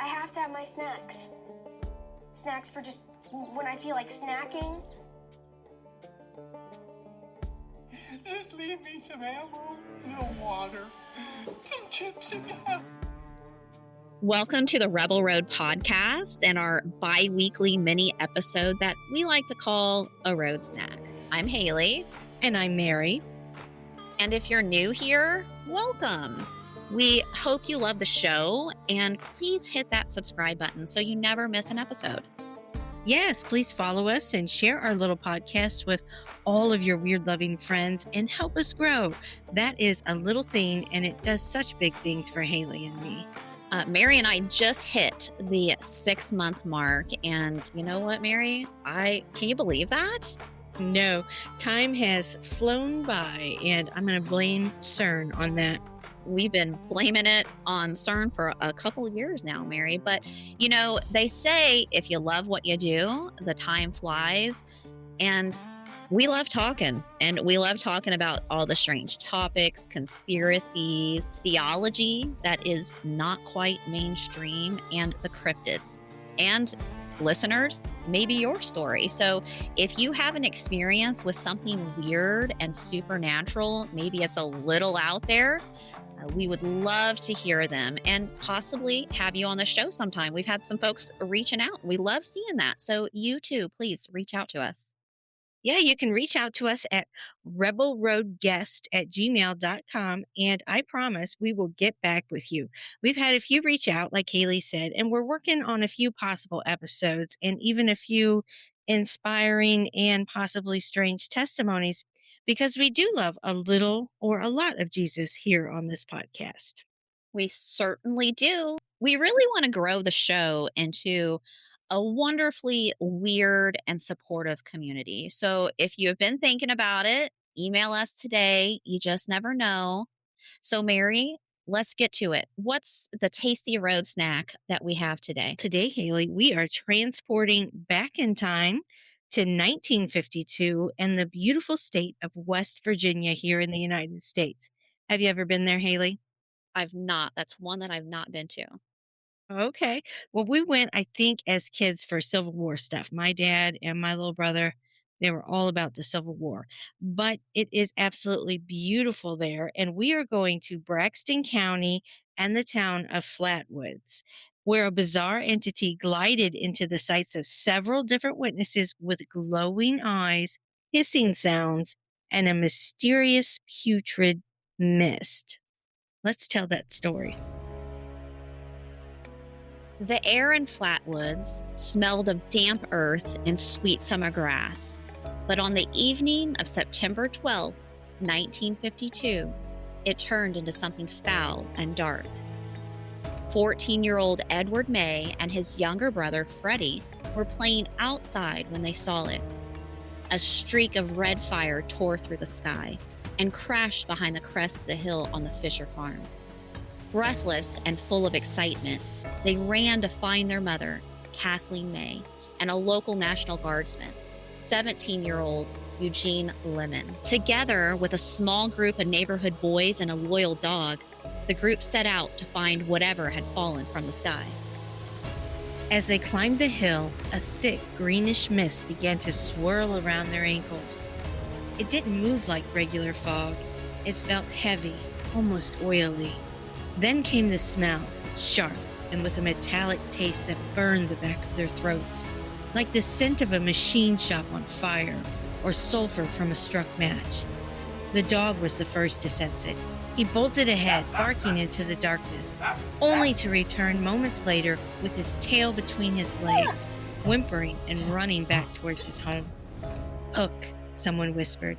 I have to have my snacks. Snacks for just when I feel like snacking. Just leave me some ammo, a little water, some chips if you have. Welcome to the Rebel Road podcast and our bi-weekly mini episode that we like to call a road snack. I'm Haley. And I'm Mary. And if you're new here, welcome. We hope you love the show, and please hit that subscribe button so you never miss an episode. Yes, please follow us and share our little podcast with all of your weird-loving friends and help us grow. That is a little thing, and it does such big things for Haley and me. Mary and I just hit the 6-month mark, and you know what, Mary? Can you believe that? No, time has flown by, and I'm going to blame CERN on that. We've been blaming it on CERN for a couple of years now, Mary. But, you know, they say if you love what you do, the time flies. And we love talking. And we love talking about all the strange topics, conspiracies, theology that is not quite mainstream, and the cryptids. And listeners, maybe your story. So if you have an experience with something weird and supernatural, maybe it's a little out there, we would love to hear them and possibly have you on the show sometime. We've had some folks reaching out. We love seeing that. So you too, please reach out to us. Yeah, you can reach out to us at rebelroadguest@gmail.com, and I promise we will get back with you. We've had a few reach out, like Haley said, and we're working on a few possible episodes and even a few inspiring and possibly strange testimonies, because we do love a little or a lot of Jesus here on this podcast. We certainly do. We really want to grow the show into a wonderfully weird and supportive community. So if you have been thinking about it, email us today. You just never know. So Mary, let's get to it. What's the tasty road snack that we have today? Today, Haley, we are transporting back in time to 1952 and the beautiful state of West Virginia here in the United States. Have you ever been there, Haley? I've not. That's one that I've not been to. Okay. Well, we went, I think, as kids for Civil War stuff. My dad and my little brother, they were all about the Civil War. But it is absolutely beautiful there. And we are going to Braxton County and the town of Flatwoods, where a bizarre entity glided into the sights of several different witnesses with glowing eyes, hissing sounds, and a mysterious putrid mist. Let's tell that story. The air in Flatwoods smelled of damp earth and sweet summer grass. But on the evening of September 12th, 1952, it turned into something foul and dark. 14-year-old Edward May and his younger brother, Freddie, were playing outside when they saw it. A streak of red fire tore through the sky and crashed behind the crest of the hill on the Fisher farm. Breathless and full of excitement, they ran to find their mother, Kathleen May, and a local National Guardsman, 17-year-old Eugene Lemon. Together with a small group of neighborhood boys and a loyal dog, the group set out to find whatever had fallen from the sky. As they climbed the hill, a thick greenish mist began to swirl around their ankles. It didn't move like regular fog. It felt heavy, almost oily. Then came the smell, sharp and with a metallic taste that burned the back of their throats, like the scent of a machine shop on fire or sulfur from a struck match. The dog was the first to sense it. He bolted ahead, barking into the darkness, only to return moments later with his tail between his legs, whimpering and running back towards his home. "Look," someone whispered.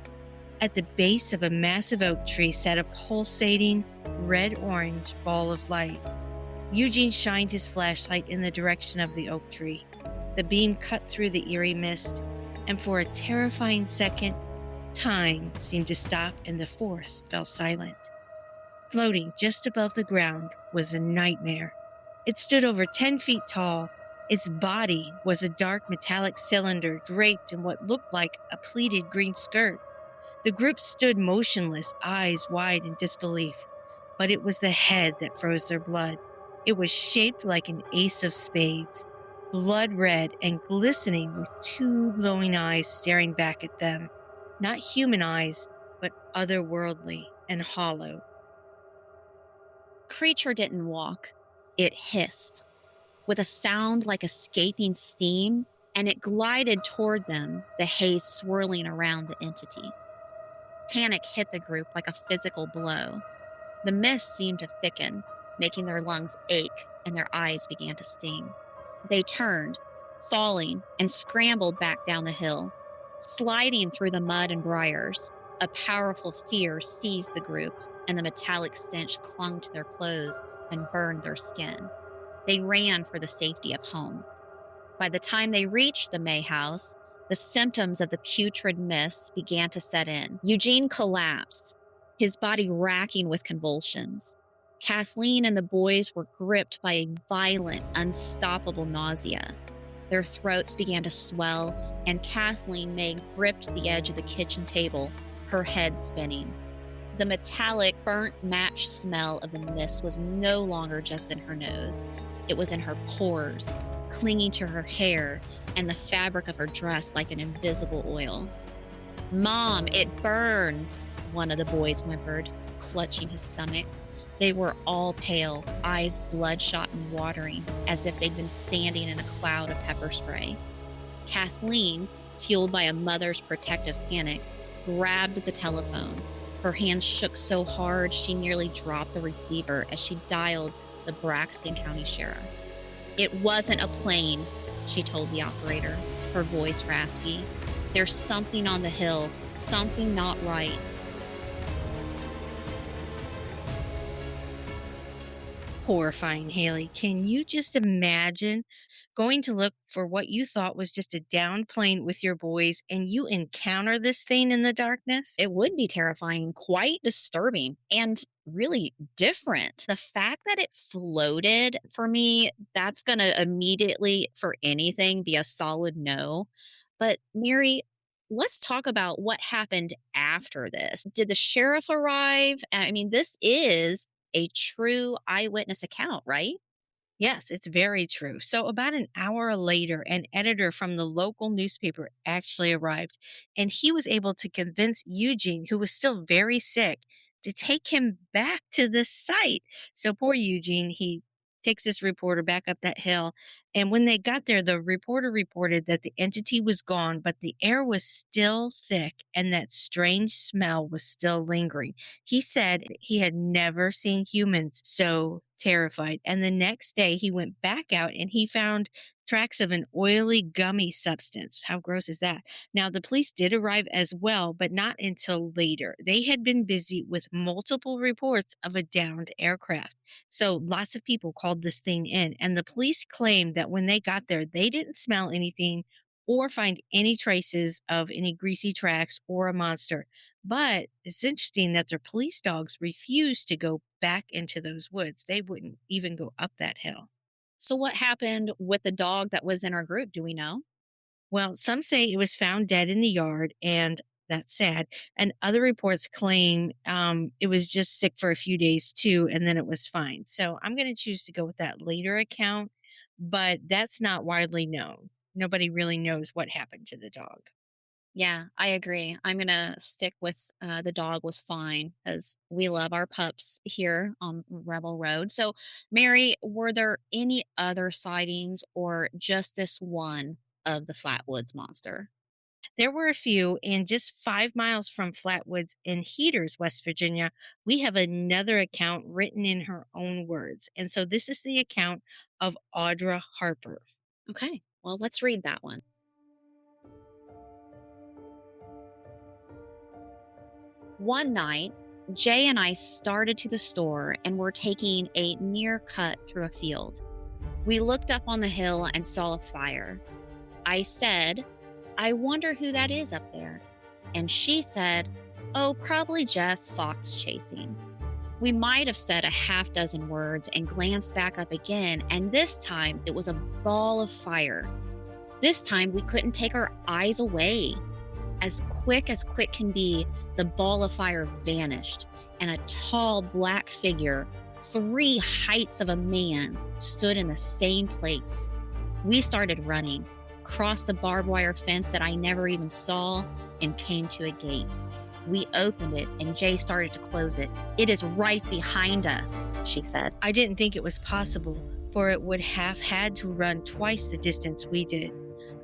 At the base of a massive oak tree sat a pulsating, red-orange ball of light. Eugene shined his flashlight in the direction of the oak tree. The beam cut through the eerie mist, and for a terrifying second, time seemed to stop and the forest fell silent. Floating just above the ground was a nightmare. It stood over 10 feet tall. Its body was a dark metallic cylinder draped in what looked like a pleated green skirt. The group stood motionless, eyes wide in disbelief. But it was the head that froze their blood. It was shaped like an ace of spades, blood red and glistening with two glowing eyes staring back at them. Not human eyes, but otherworldly and hollow. Creature didn't walk. It hissed with a sound like escaping steam, and it glided toward them, the haze swirling around the entity. Panic hit the group like a physical blow. The mist seemed to thicken, making their lungs ache, and their eyes began to sting. They turned, falling, and scrambled back down the hill, sliding through the mud and briars. A powerful fear seized the group, and the metallic stench clung to their clothes and burned their skin. They ran for the safety of home. By the time they reached the May house, the symptoms of the putrid mist began to set in. Eugene collapsed, his body racking with convulsions. Kathleen and the boys were gripped by a violent, unstoppable nausea. Their throats began to swell, and Kathleen May gripped the edge of the kitchen table, her head spinning. The metallic, burnt match smell of the mist was no longer just in her nose. It was in her pores, clinging to her hair and the fabric of her dress like an invisible oil. "Mom, it burns," one of the boys whimpered, clutching his stomach. They were all pale, eyes bloodshot and watering, as if they'd been standing in a cloud of pepper spray. Kathleen, fueled by a mother's protective panic, grabbed the telephone. Her hand shook so hard she nearly dropped the receiver as she dialed the Braxton County Sheriff. "It wasn't a plane," she told the operator, her voice raspy. "There's something on the hill, something not right." Horrifying, Haley. Can you just imagine going to look for what you thought was just a downed plane with your boys and you encounter this thing in the darkness? It would be terrifying, quite disturbing, and really different. The fact that it floated, for me, that's going to immediately, for anything, be a solid no. But Mary, let's talk about what happened after this. Did the sheriff arrive? I mean, this is a true eyewitness account, right? Yes, it's very true. So, about an hour later, an editor from the local newspaper actually arrived, and he was able to convince Eugene, who was still very sick, to take him back to the site. So, poor Eugene, he takes this reporter back up that hill. And when they got there, the reporter reported that the entity was gone, but the air was still thick and that strange smell was still lingering. He said he had never seen humans so terrified. And the next day he went back out and he found tracks of an oily, gummy substance. How gross is that? Now, the police did arrive as well, but not until later. They had been busy with multiple reports of a downed aircraft. So lots of people called this thing in, and the police claimed that when they got there, they didn't smell anything or find any traces of any greasy tracks or a monster. But it's interesting that their police dogs refused to go back into those woods. They wouldn't even go up that hill. So, what happened with the dog that was in our group? Do we know? Well, some say it was found dead in the yard, and that's sad. And other reports claim it was just sick for a few days too, and then it was fine. So I'm going to choose to go with that later account, but that's not widely known. Nobody really knows what happened to the dog. Yeah, I agree. I'm going to stick with the dog was fine as we love our pups here on Rebel Road. So, Mary, were there any other sightings or just this one of the Flatwoods Monster? There were a few, and just 5 miles from Flatwoods in Heaters, West Virginia, we have another account written in her own words. And so this is the account of Audra Harper. Okay, well, let's read that one. One night, Jay and I started to the store and were taking a near cut through a field. We looked up on the hill and saw a fire. I said, "I wonder who that is up there." And she said, "Oh, probably just fox chasing." We might have said a half dozen words and glanced back up again, and this time it was a ball of fire. This time we couldn't take our eyes away. As quick can be, the ball of fire vanished, and a tall black figure 3 heights of a man stood in the same place. We started running, crossed the barbed wire fence that I never even saw, and came to a gate. We opened it, and Jay started to close it. "It is right behind us," she said. I didn't think it was possible, for it would have had to run twice the distance we did.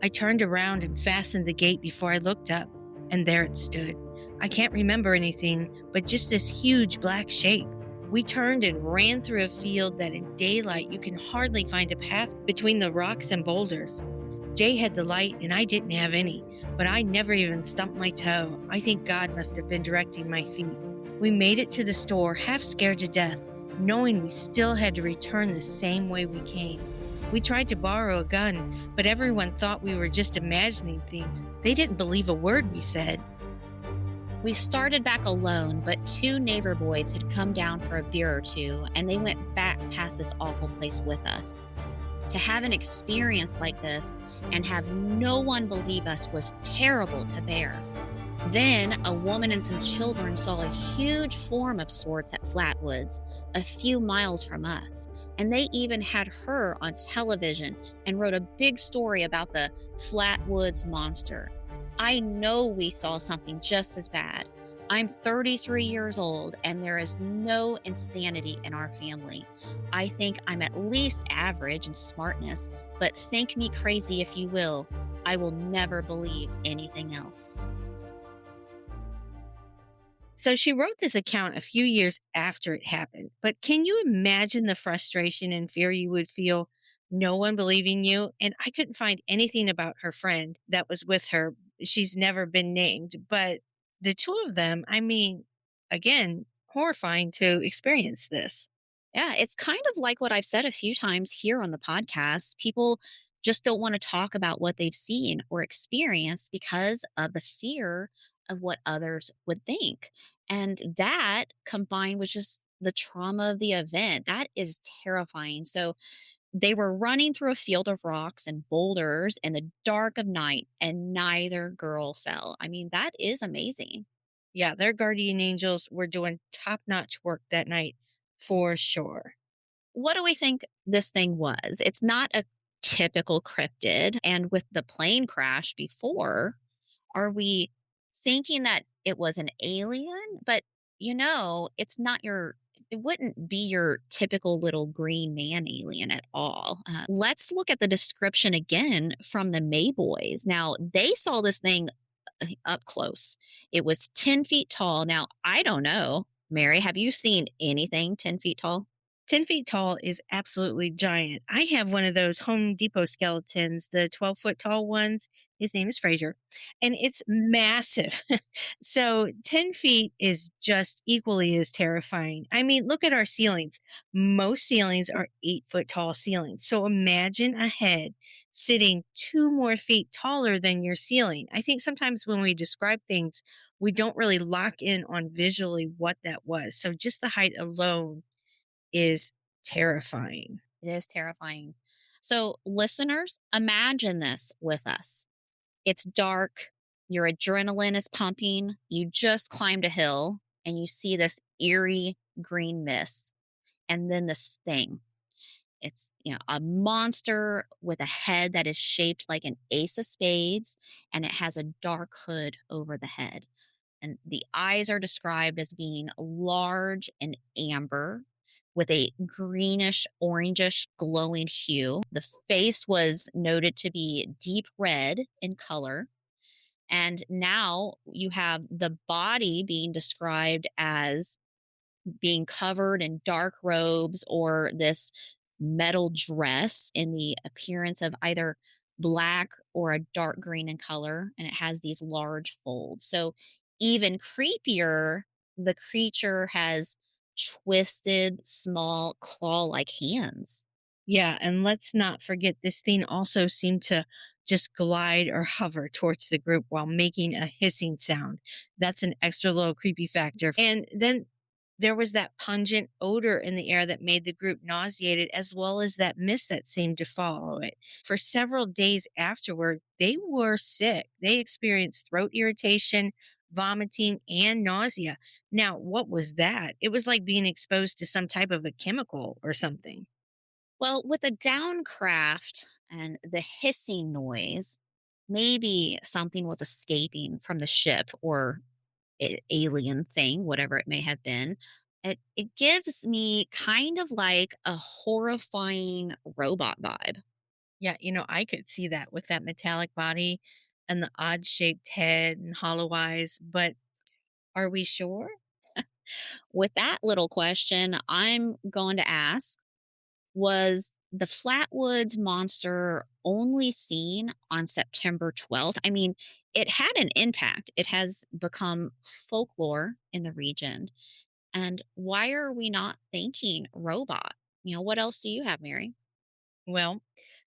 I turned around and fastened the gate before I looked up, and there it stood. I can't remember anything, but just this huge black shape. We turned and ran through a field that in daylight you can hardly find a path between the rocks and boulders. Jay had the light and I didn't have any, but I never even stumped my toe. I think God must have been directing my feet. We made it to the store, half scared to death, knowing we still had to return the same way we came. We tried to borrow a gun, but everyone thought we were just imagining things. They didn't believe a word we said. We started back alone, but 2 neighbor boys had come down for a beer or 2, and they went back past this awful place with us. To have an experience like this and have no one believe us was terrible to bear. Then a woman and some children saw a huge form of sorts at Flatwoods, a few miles from us, and they even had her on television and wrote a big story about the Flatwoods Monster. I know we saw something just as bad. I'm 33 years old, and there is no insanity in our family. I think I'm at least average in smartness, but think me crazy if you will. I will never believe anything else. So she wrote this account a few years after it happened. But can you imagine the frustration and fear you would feel, no one believing you? And I couldn't find anything about her friend that was with her. She's never been named. But the 2 of them, I mean, again, horrifying to experience this. Yeah, it's kind of like what I've said a few times here on the podcast. People just don't want to talk about what they've seen or experienced because of the fear of what others would think. And that combined with just the trauma of the event, that is terrifying. So they were running through a field of rocks and boulders in the dark of night, and neither girl fell. I mean, that is amazing. Yeah, their guardian angels were doing top-notch work that night, for sure. What do we think this thing was? It's not a typical cryptid. And with the plane crash before, are we thinking that it was an alien? But, it's not it wouldn't be your typical little green man alien at all. Let's look at the description again from the May boys. Now, they saw this thing up close. It was 10 feet tall. Now, I don't know. Mary, have you seen anything 10 feet tall? 10 feet tall is absolutely giant. I have one of those Home Depot skeletons, the 12-foot tall ones. His name is Fraser, and it's massive. So 10 feet is just equally as terrifying. I mean, look at our ceilings. Most ceilings are 8-foot tall ceilings. So imagine a head sitting 2 more feet taller than your ceiling. I think sometimes when we describe things, we don't really lock in on visually what that was. So just the height alone is terrifying. It is terrifying. So, listeners, imagine this with us. It's dark, your adrenaline is pumping, you just climbed a hill, and you see this eerie green mist, and then this thing. It's, a monster with a head that is shaped like an ace of spades, and it has a dark hood over the head. And the eyes are described as being large and amber with a greenish, orangish, glowing hue. The face was noted to be deep red in color. And now you have the body being described as being covered in dark robes or this metal dress in the appearance of either black or a dark green in color. And it has these large folds. So even creepier, the creature has twisted, small, claw like hands. Yeah, and let's not forget this thing also seemed to just glide or hover towards the group while making a hissing sound. That's an extra little creepy factor. And then there was that pungent odor in the air that made the group nauseated, as well as that mist that seemed to follow it. For several days afterward, they were sick. They experienced throat irritation, vomiting, and nausea. Now, what was that? It was like being exposed to some type of a chemical or something. Well, with the downcraft and the hissing noise, maybe something was escaping from the ship or alien thing, whatever it may have been. It gives me kind of like a horrifying robot vibe. Yeah, I could see that with that metallic body and the odd shaped head and hollow eyes, but are we sure? With that little question, I'm going to ask, was the Flatwoods Monster only seen on September 12th? I mean, it had an impact. It has become folklore in the region. And why are we not thinking robot? What else do you have, Mary? Well,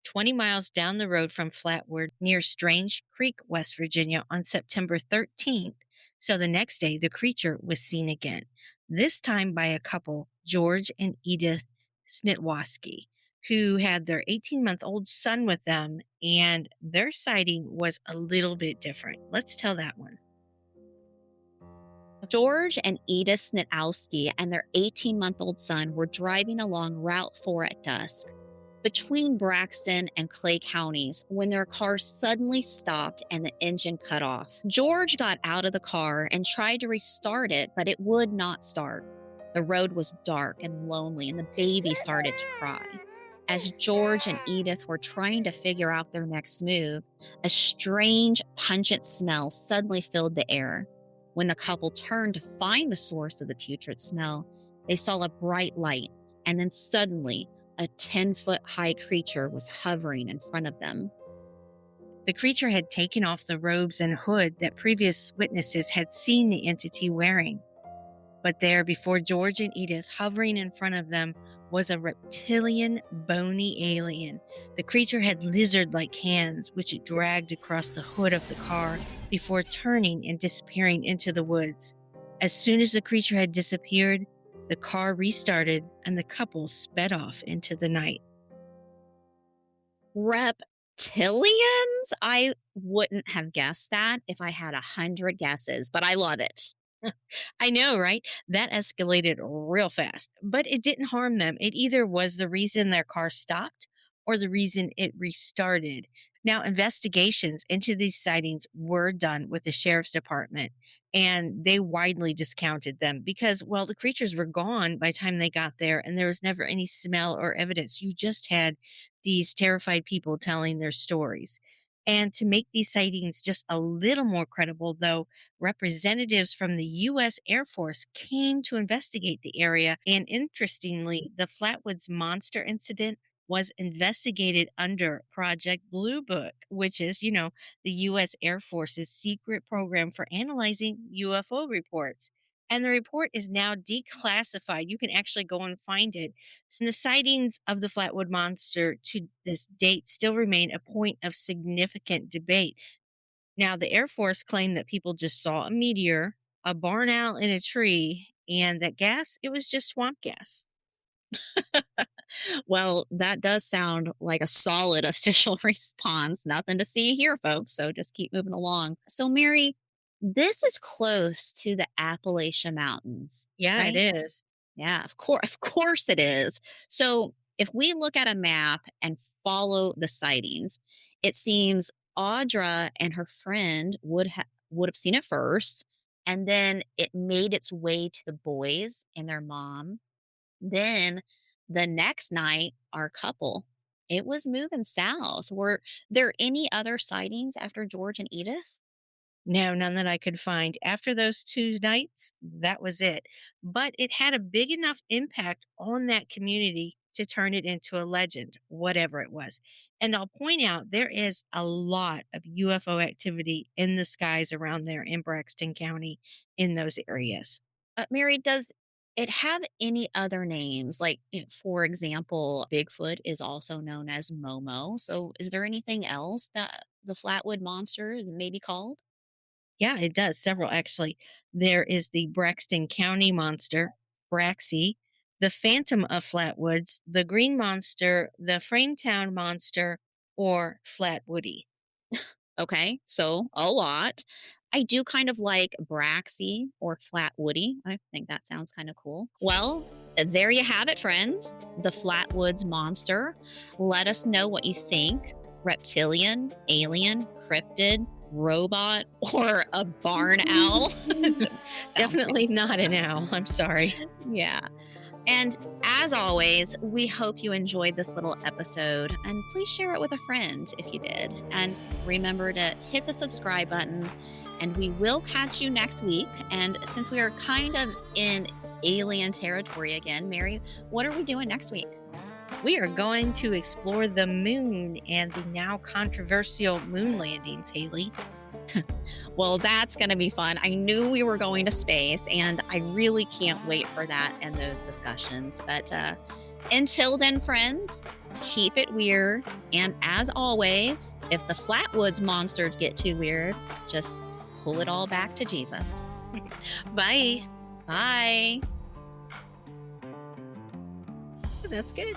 20 miles down the road from Flatwood near Strange Creek, West Virginia on September 13th. So the next day, the creature was seen again, this time by a couple, George and Edith Snitwoski, who had their 18-month-old son with them, and their sighting was a little bit different. Let's tell that one. George and Edith Snitowski and their 18-month-old son were driving along Route 4 at dusk between Braxton and Clay counties when their car suddenly stopped and the engine cut off. George got out of the car and tried to restart it, but it would not start. The road was dark and lonely, and the baby started to cry. As George and Edith were trying to figure out their next move, a strange, pungent smell suddenly filled the air. When the couple turned to find the source of the putrid smell, they saw a bright light, and then suddenly, a 10-foot high creature was hovering in front of them. The creature had taken off the robes and hood that previous witnesses had seen the entity wearing. But there, before George and Edith, hovering in front of them, was a reptilian, bony alien. The creature had lizard-like hands, which it dragged across the hood of the car before turning and disappearing into the woods. As soon as the creature had disappeared, the car restarted and the couple sped off into the night. Reptilians? I wouldn't have guessed that if I had 100 guesses, but I love it. I know, right? That escalated real fast, but it didn't harm them. It either was the reason their car stopped or the reason it restarted. Now, investigations into these sightings were done with the sheriff's department, and they widely discounted them because, well, the creatures were gone by the time they got there, and there was never any smell or evidence. You just had these terrified people telling their stories. And to make these sightings just a little more credible, though, representatives from the U.S. Air Force came to investigate the area. And interestingly, the Flatwoods Monster incident was investigated under Project Blue Book, which is, the U.S. Air Force's secret program for analyzing UFO reports. And the report is now declassified. You can actually go and find it. So the sightings of the Flatwood Monster to this date still remain a point of significant debate. Now, the Air Force claimed that people just saw a meteor, a barn owl in a tree, and that gas, it was just swamp gas. Well, that does sound like a solid official response. Nothing to see here, folks. So just keep moving along. So, Mary, this is close to the Appalachian Mountains. Yeah, right? it is. Yeah, of course it is. So, if we look at a map and follow the sightings, it seems Audra and her friend would have seen it first, and then it made its way to the boys and their mom. Then the next night, our couple, it was moving south. Were there any other sightings after George and Edith? No, none that I could find. After those 2 nights, that was it. But it had a big enough impact on that community to turn it into a legend, whatever it was. And I'll point out there is a lot of UFO activity in the skies around there in Braxton County in those areas. Mary, does it have any other names? Like, for example, Bigfoot is also known as Momo. So, is there anything else that the Flatwood Monster is maybe called? Yeah, it does. Several, actually. There is the Braxton County Monster, Braxy, the Phantom of Flatwoods, the Green Monster, the Frametown Monster, or Flatwoody. Okay, so a lot. I do kind of like Braxy or Flatwoody. I think that sounds kind of cool. Well, there you have it, friends. The Flatwoods Monster. Let us know what you think. Reptilian, alien, cryptid, robot, or a barn owl. Definitely not an owl. I'm sorry. Yeah. And as always, we hope you enjoyed this little episode, and please share it with a friend if you did. And remember to hit the subscribe button, and we will catch you next week. And since we are kind of in alien territory again, Mary, what are we doing next week? We are going to explore the moon and the now controversial moon landings, Haley. Well, that's going to be fun. I knew we were going to space, and I really can't wait for that and those discussions. But until then, friends, keep it weird. And as always, if the Flatwoods monsters get too weird, just pull it all back to Jesus. Bye. Bye. That's good.